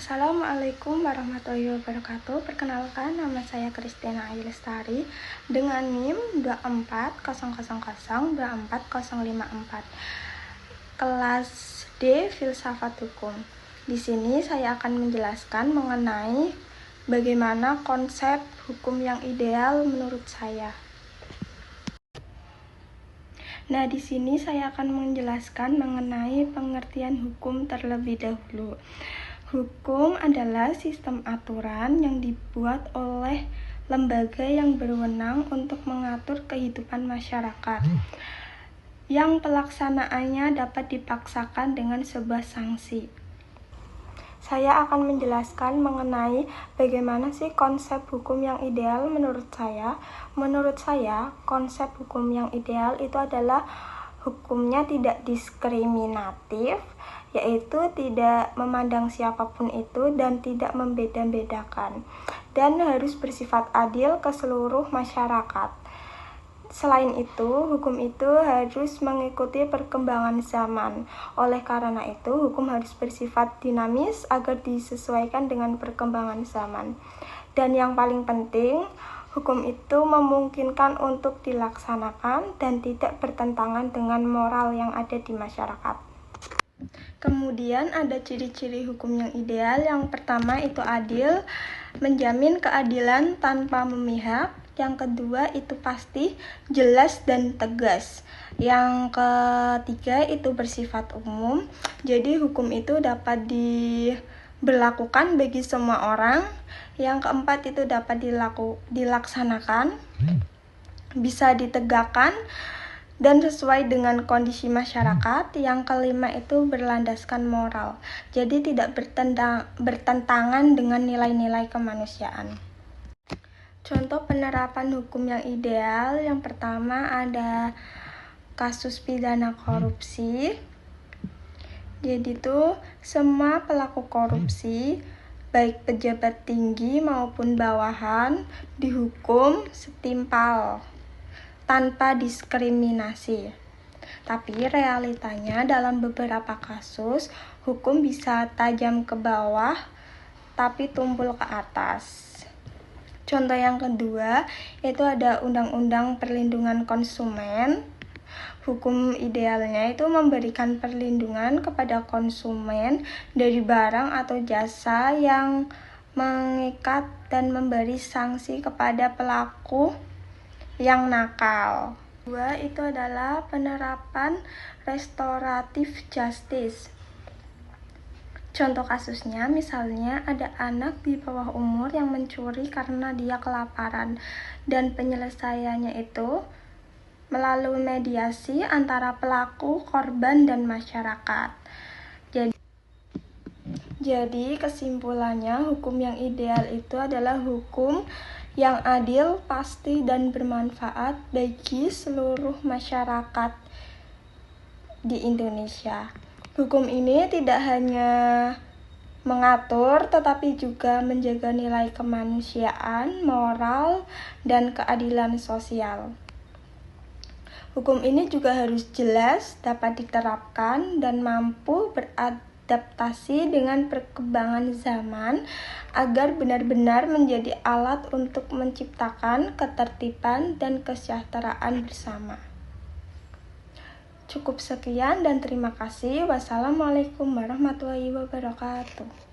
Assalamualaikum warahmatullahi wabarakatuh. Perkenalkan, nama saya Christiana Ayu Lestari dengan NIM 24000240054. Kelas D Filsafat Hukum. Di sini saya akan menjelaskan mengenai bagaimana konsep hukum yang ideal menurut saya. Nah, di sini saya akan menjelaskan mengenai pengertian hukum terlebih dahulu. Hukum adalah sistem aturan yang dibuat oleh lembaga yang berwenang untuk mengatur kehidupan masyarakat, yang pelaksanaannya dapat dipaksakan dengan sebuah sanksi. Saya akan menjelaskan mengenai bagaimana sih konsep hukum yang ideal menurut saya. Menurut saya, konsep hukum yang ideal itu adalah hukumnya tidak diskriminatif, yaitu tidak memandang siapapun itu dan tidak membeda-bedakan, dan harus bersifat adil ke seluruh masyarakat. Selain itu, hukum itu harus mengikuti perkembangan zaman. Oleh karena itu, hukum harus bersifat dinamis agar disesuaikan dengan perkembangan zaman. Dan yang paling penting, hukum itu memungkinkan untuk dilaksanakan dan tidak bertentangan dengan moral yang ada di masyarakat. Kemudian ada ciri-ciri hukum yang ideal. Yang pertama itu adil, menjamin keadilan tanpa memihak. Yang kedua itu pasti, jelas dan tegas. Yang ketiga itu bersifat umum. Jadi hukum itu dapat diberlakukan bagi semua orang. Yang keempat itu dapat dilaksanakan, bisa ditegakkan dan sesuai dengan kondisi masyarakat. Yang kelima itu berlandaskan moral, jadi tidak bertentangan dengan nilai-nilai kemanusiaan. Contoh penerapan hukum yang ideal, yang pertama ada kasus pidana korupsi. Jadi semua pelaku korupsi, baik pejabat tinggi maupun bawahan, dihukum setimpal tanpa diskriminasi. Tapi realitanya dalam beberapa kasus, hukum bisa tajam ke bawah tapi tumpul ke atas. Contoh yang kedua, itu ada Undang-Undang Perlindungan Konsumen. Hukum idealnya itu memberikan perlindungan kepada konsumen dari barang atau jasa yang mengikat dan memberi sanksi kepada pelaku yang nakal. Kedua, itu adalah penerapan restoratif justice. Contoh kasusnya, misalnya ada anak di bawah umur yang mencuri karena dia kelaparan, dan penyelesaiannya itu melalui mediasi antara pelaku, korban, dan masyarakat. Jadi kesimpulannya, hukum yang ideal itu adalah hukum yang adil, pasti, dan bermanfaat bagi seluruh masyarakat di Indonesia. Hukum ini tidak hanya mengatur, tetapi juga menjaga nilai kemanusiaan, moral, dan keadilan sosial. Hukum ini juga harus jelas, dapat diterapkan, dan mampu beradaptasi dengan perkembangan zaman agar benar-benar menjadi alat untuk menciptakan ketertiban dan kesejahteraan bersama. Cukup sekian dan terima kasih. Wassalamualaikum warahmatullahi wabarakatuh.